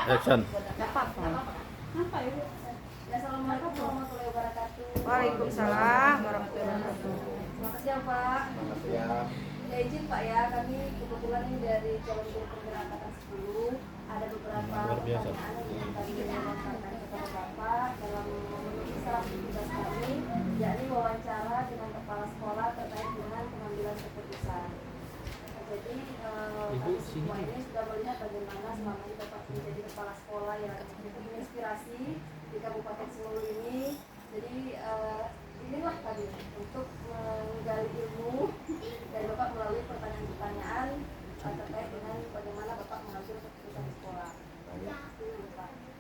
Action. Apa ya? Assalamualaikum warahmatullahi wabarakatuh. Waalaikumsalam warahmatullahi wabarakatuh. Makasih ya Pak. Ya. Ya izin Pak ya, kami kebetulan ini dari calon guru penggerak angkatan 10 ada beberapa Luar biasa. pertanyaan yang ingin kami lontarkan kepada Bapak dalam memenuhi salah satu tugas kami, yakni wawancara dengan kepala sekolah terkait dengan pengambilan keputusan. Jadi kami semua ini sudah melihat bagaimana selama ini Bapak menjadi kepala sekolah yang menginspirasi di Kabupaten Sulu ini. Jadi inilah tadi untuk menggali ilmu dari Bapak melalui pertanyaan-pertanyaan terkait dengan bagaimana Bapak mengambil keputusan di sekolah.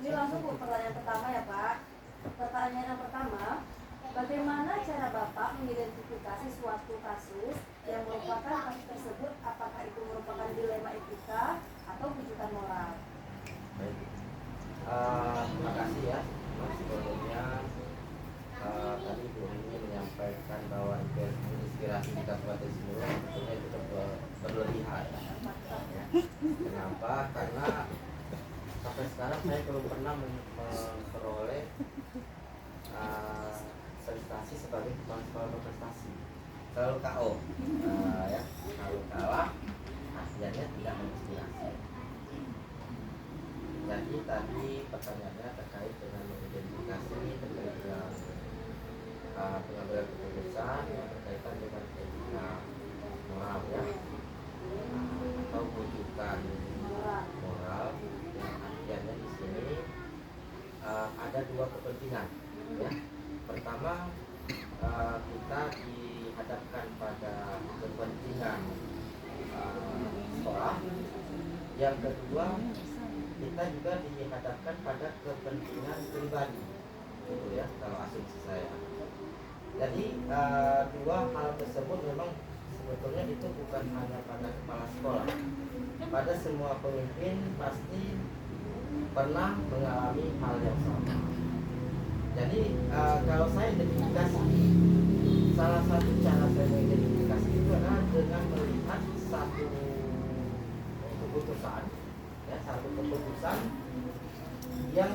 Ini langsung ke pertanyaan pertama ya Pak. Pertanyaan yang pertama, bagaimana cara Bapak mengidentifikasi suatu kasus yang merupakan kasus tersebut, apakah itu merupakan dilema etika atau rujukan moral? Baik. Terima kasih ya. Sebelumnya tadi Bu ini menyampaikan bahwa inspirasi di Kabupaten Sulu tentunya itu berlebihan. Ya. Kenapa? Karena sampai sekarang saya belum pernah memperoleh prestasi sebagai kepala sekolah berprestasi. Selalu KO, ya, selalu kalah, akhirnya tidak menginspirasi. Jadi tadi pertanyaannya terkait dengan mengidentifikasi terkait dengan pengambilan keputusan yang berkaitan dengan etika moral ya, atau rujukan moral. Yang artinya di sini ada dua kepentingan ya. Pertama, kita dihadapkan pada kepentingan sekolah. Yang kedua, kita juga dihadapkan pada kepentingan pribadi, gitu ya, kalau asumsi saya. Jadi dua hal tersebut memang sebetulnya itu bukan hanya pada kepala sekolah. Pada semua pemimpin pasti pernah mengalami hal yang sama. Jadi kalau saya identifikasi, salah satu cara saya mengidentifikasi itu adalah dengan melihat satu keputusan, ya, satu keputusan yang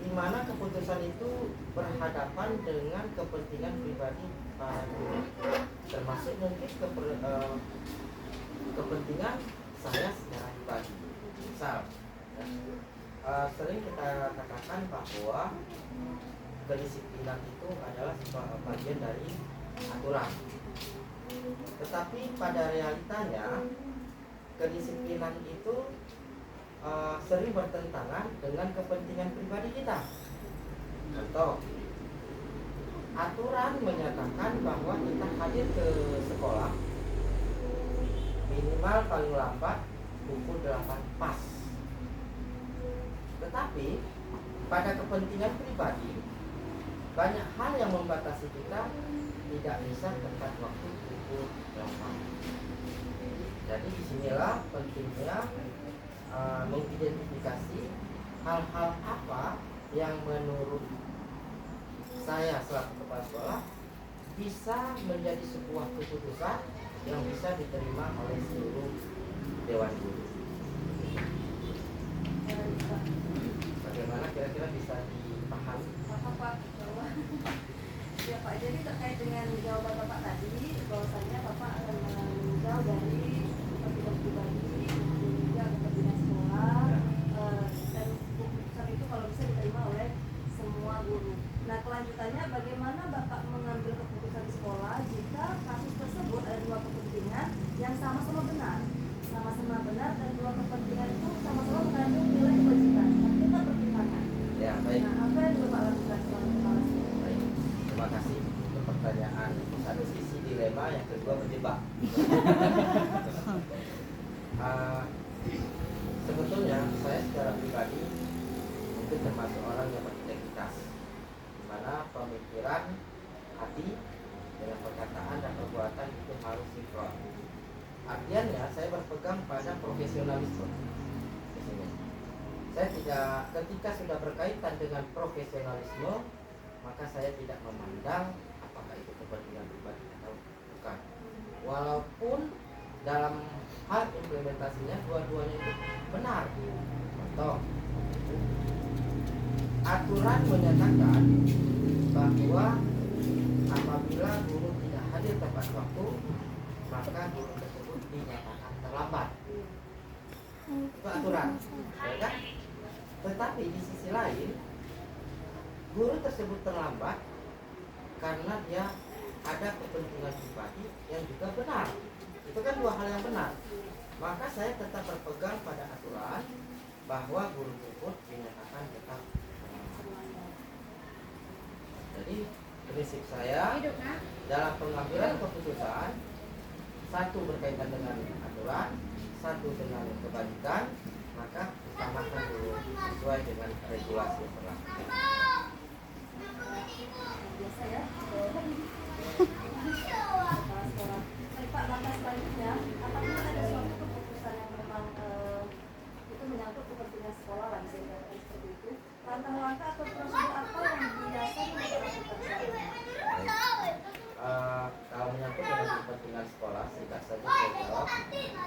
dimana keputusan itu berhadapan dengan kepentingan pribadi para guru, termasuk mungkin kepentingan saya secara pribadi. Misal, sering kita katakan bahwa kedisiplinan itu adalah sebuah bagian dari aturan. Tetapi pada realitanya kedisiplinan itu sering bertentangan dengan kepentingan pribadi kita. Contoh, aturan menyatakan bahwa kita hadir ke sekolah minimal paling lambat pukul 8 pas. Tetapi pada kepentingan pribadi banyak hal yang membatasi kita tidak bisa tepat waktu pukul 8. Jadi disinilah pentingnya mengidentifikasi hal-hal apa yang menurut saya selaku kepala sekolah bisa menjadi sebuah keputusan yang bisa diterima oleh seluruh dewan guru. Bagaimana kira-kira bisa dipahami? Pak, ya Pak, jadi terkait dengan jawaban Bapak tadi, bahwasanya Bapak akan meninjau dari kepentingan pribadi, juga kepentingan sekolah, dan keputusan itu kalau bisa diterima oleh semua guru. Nah, kelanjutannya bagaimana Bapak mengambil keputusan di sekolah jika kasus tersebut ada dua kepentingan yang sama-sama benar, dan dua kepentingan itu sama-sama mengandung nilai kewajiban, kita bertentangan. Ya, baik. Nah, apa yang Bapak lakukan sebagai kepala sekolah? Baik. Terima kasih untuk pertanyaan. Satu sisi dilema, yang kedua berjebak. Sebetulnya saya secara pribadi mungkin termasuk orang yang berintegritas, di mana pemikiran, hati dengan perkataan dan perbuatan itu harus sinkron. Artinya saya berpegang pada profesionalisme. Di sini saya tidak, ketika sudah berkaitan dengan profesionalisme, maka saya tidak memandang apakah itu kepentingan pribadi atau bukan. Walaupun dalam hal implementasinya dua-duanya itu benar. Contoh, aturan menyatakan bahwa apabila guru tidak hadir tepat waktu, maka guru tersebut dinyatakan terlambat. Itu aturan, ya kan? Tetapi di sisi lain, guru tersebut terlambat karena dia ada kepentingan pribadi yang juga benar. Itu kan dua hal yang benar. Maka saya tetap berpegang pada aturan bahwa guru tersebut dinyatakan tetap terlambat. Jadi prinsip saya dalam pengambilan keputusan, satu berkaitan dengan aturan, satu dengan kebajikan, maka utamakan dulu sesuai dengan regulasi yang berlaku. Biasa ya. Kepala sekolah. Baik Pak, langkah selanjutnya, apabila ada suatu keputusan yang memang itu menyangkut kepentingan sekolah lah, bisa dikatakan seperti itu, langkah-langkah atau prosedur apa yang biasanya dilakukan selanjutnya? Kalau menyangkut dengan kepentingan sekolah, singkat saja saya jawab,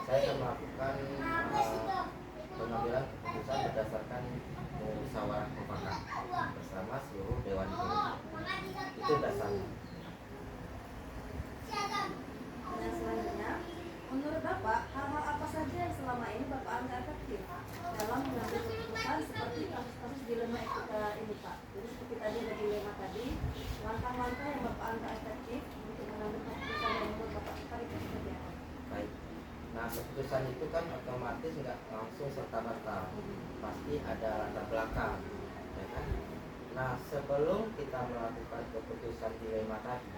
saya akan melakukan pengambilan keputusan berdasarkan musyawarah mufakat bersama seluruh dewan guru. Itu dasarnya. Dan selanjutnya, menurut Bapak, hal-hal apa saja yang selama ini Bapak anggap efektif dalam mengambil keputusan seperti kasus-kasus dilema etika ini Pak? Jadi seperti tadi ada dilema tadi, langkah-langkah yang Bapak anggap efektif untuk mengambil keputusan yang menurut Bapak tepat itu seperti apa? Baik. Nah, keputusan itu kan otomatis nggak langsung serta-merta, pasti ada latar belakang, ya kan? Nah, sebelum kita melakukan keputusan dilema tadi,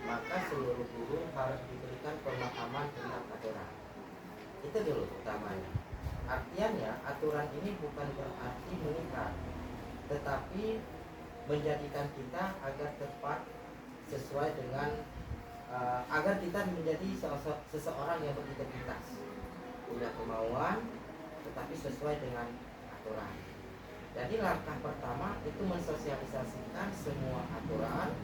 maka seluruh guru harus diberikan pemahaman tentang aturan. Itu dulu utamanya. Artinya aturan ini bukan berarti mengikat, tetapi menjadikan kita agar tepat sesuai dengan agar kita menjadi seseorang yang berintegritas, punya kemauan, tetapi sesuai dengan aturan. Jadi langkah pertama itu mensosialisasikan semua aturan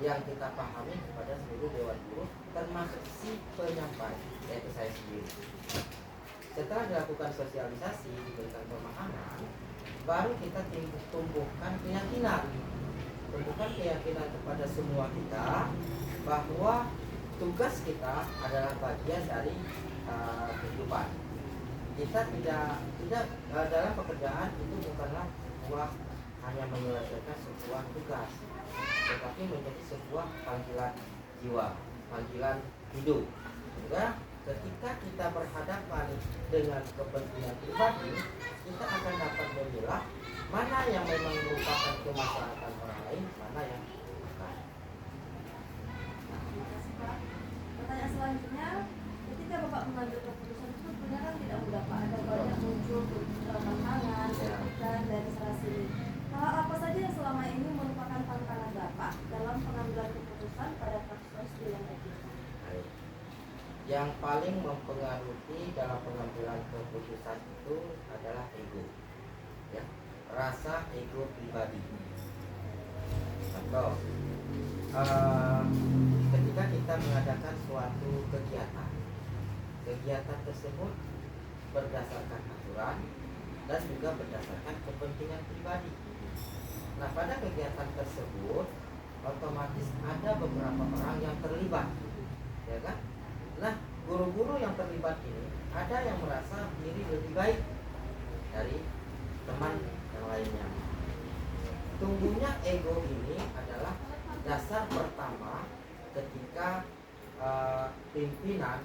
yang kita pahami kepada seluruh dewan guru, termasuk si penyampai, yaitu saya sendiri. Setelah dilakukan sosialisasi, diberikan pemahaman, baru kita tumbuhkan keyakinan kepada semua kita bahwa tugas kita adalah bagian dari kehidupan. Kita tidak dalam pekerjaan itu bukanlah sebuah hanya menyelesaikan sebuah tugas, tetapi menjadi sebuah panggilan jiwa, panggilan hidup. Sehingga ketika kita berhadapan dengan kepentingan pribadi, kita akan dapat memilah mana yang memang merupakan kemaslahatan orang lain, mana yang bukan. Terima kasih Pak. Pertanyaan selanjutnya, ketika Bapak mengambil keputusan itu sebenarnya kan tidak mudah Pak, ada banyak muncul tantangan, kritikan dari sana sini. Hal apa saja yang selama ini merupakan tantangan Bapak dalam pengambilan keputusan pada kasus dilema etika? Yang paling mempengaruhi dalam pengambilan keputusan itu adalah ego, ya, rasa ego pribadi. Contoh, ketika kita mengadakan suatu kegiatan tersebut berdasarkan aturan dan juga berdasarkan kepentingan pribadi. Nah, pada kegiatan tersebut otomatis ada beberapa orang yang terlibat, ya kan? Nah, guru-guru yang terlibat ini ada yang merasa diri lebih baik dari teman yang lainnya. Tumbuhnya ego ini adalah dasar pertama ketika pimpinan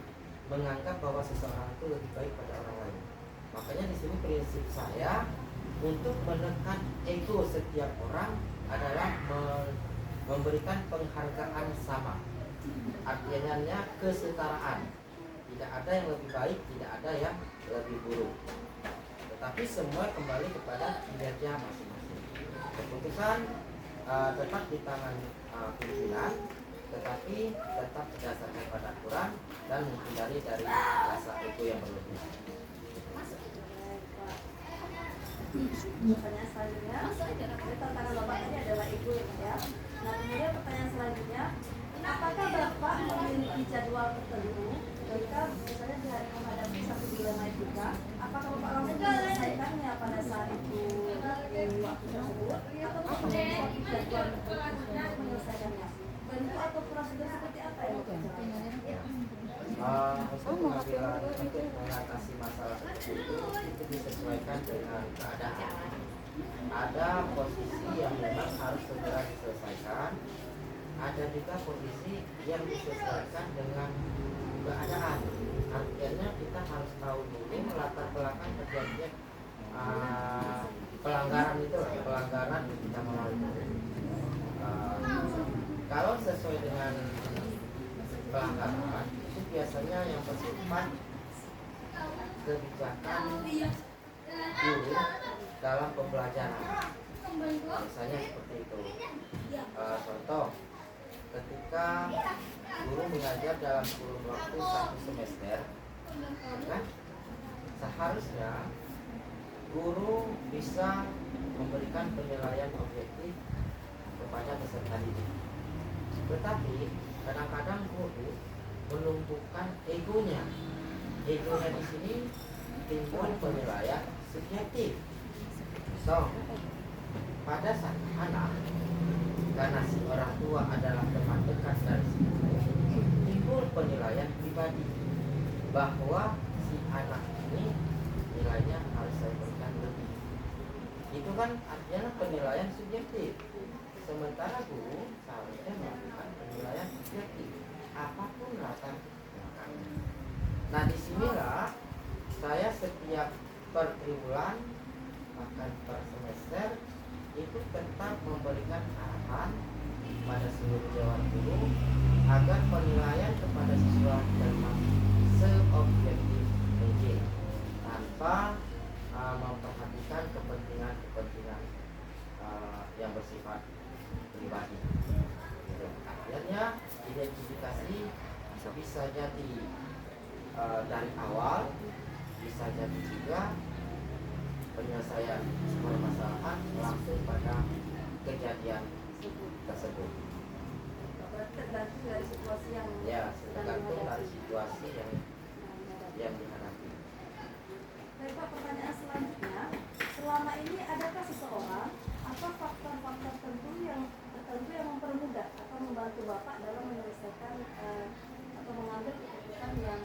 menganggap bahwa seseorang itu lebih baik pada orang lain. Makanya di sini prinsip saya untuk menekan ego setiap orang adalah memberikan penghargaan sama. Artinya kesetaraan. Tidak ada yang lebih baik, tidak ada yang lebih buruk. Tetapi semua kembali kepada kinerja masing-masing. Keputusan tetap di tangan pimpinan, tetapi tetap berdasarkan pada aturan dan menghindari dari rasa ego yang berlebihan. Pertanyaan selanjutnya, jadi tantangan Bapak tadi adalah ego ya. Nah, kemudian pertanyaan selanjutnya, apakah Bapak memiliki jadwal tertentu ketika misalnya di hari menghadapi satu dilema etika, apakah Bapak langsung menyelesaikannya pada saat itu di waktu waktu tersebut atau mempunyai suatu jadwal untuk menyelesaikannya. Bentuk atau prosedur seperti apa yang Untuk pengambilan untuk mengatasi masalah tersebut itu disesuaikan dengan keadaan. Ada posisi yang memang harus segera diselesaikan, ada juga posisi yang disesuaikan dengan keadaan. Artinya kita harus tahu dulu latar belakang kejadian pelanggaran itu, pelanggaran yang kita mau kalau sesuai dengan pelanggaran itu biasanya yang bersifat kebijakan guru dalam pembelajaran, misalnya seperti itu. Contoh, ketika guru mengajar dalam kurun waktu 1 semester, kan seharusnya guru bisa memberikan penilaian objektif kepada peserta didik. Tetapi kadang-kadang guru menumbuhkan egonya. Egonya di sini timbul penilaian subjektif. So, pada saat anak, karena si orang tua adalah teman dekat dari si guru, timbul penilaian pribadi bahwa si anak ini nilainya harus saya berikan lebih. Itu kan artinya penilaian subjektif. Sementara guru seharusnya melakukan penilaian subjektif apapun latar belakangnya. Nah, disinilah saya setiap per triwulan bahkan per semester itu tetap memberikan arahan pada seluruh dewan guru agar penilaian kepada siswa dan mahasiswa seobjektif mungkin tanpa memperhatikan kepentingan yang bersifat pribadi. Akhirnya identifikasi bisa jadi dari awal, bisa jadi juga penyelesaian permasalahan langsung pada kejadian tersebut. Tergantung dari situasi yang tergantung dari situasi yang dihadapi. Baik Pak, pertanyaan selanjutnya, selama ini adakah seseorang atau faktor-faktor tertentu yang mempermudah atau membantu Bapak dalam menyelesaikan atau mengambil keputusan yang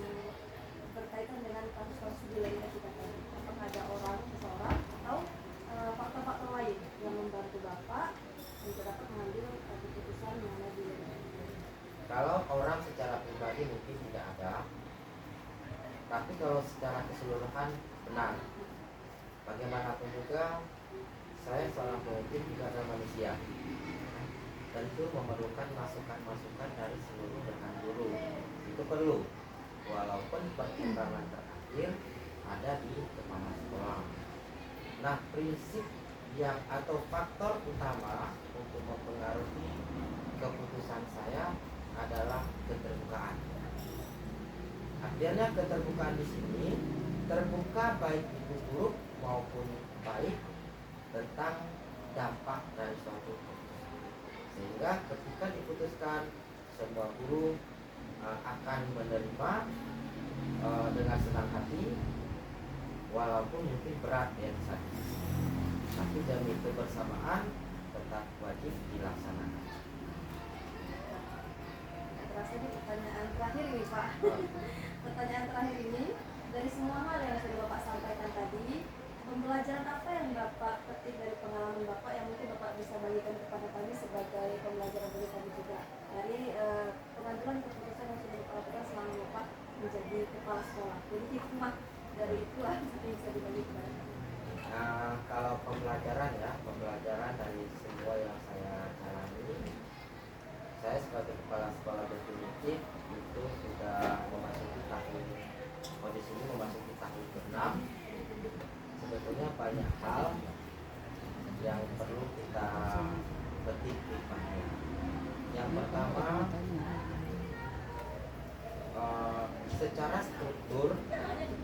berkaitan dengan kasus-kasus dilematika tadi? Apakah ada seseorang atau faktor-faktor lain yang membantu Bapak untuk dapat mengambil keputusan mengenai dilematika? Kalau orang secara pribadi mungkin tidak ada, tapi kalau secara keseluruhan benar. Bagaimanapun juga saya seorang pemimpin juga adalah manusia. Tentu memerlukan masukan-masukan dari seluruh rekan guru. Itu perlu, walaupun pertimbangan terakhir ada di kepala sekolah. Nah, prinsip yang atau faktor utama untuk mempengaruhi keputusan saya adalah keterbukaan. Artinya keterbukaan di sini terbuka baik itu buruk maupun baik tentang dampak dari suatu keputusan. Sehingga ketika diputuskan semua guru akan menerima dengan senang hati, walaupun mungkin berat ya di satu sisi, tapi demi kebersamaan tetap wajib dilaksanakan. Terasa di pertanyaan terakhir ini Pak. Pertanyaan terakhir ini, dari semua hal yang sudah Bapak sampaikan tadi, pembelajaran apa yang Bapak petik dari pengalaman Bapak yang mungkin Bapak bisa bagikan kepada kami sebagai pembelajaran bagi kami juga dari pengambilan keputusan yang sudah Bapak lakukan selama Bapak menjadi kepala sekolah? Jadi hikmah dari itulah yang bisa dibagi kepada kami. Nah, kalau pembelajaran dari semua yang saya jalani, saya sebagai kepala sekolah definitif itu sudah memasuki tahun ke-6. Sebetulnya banyak hal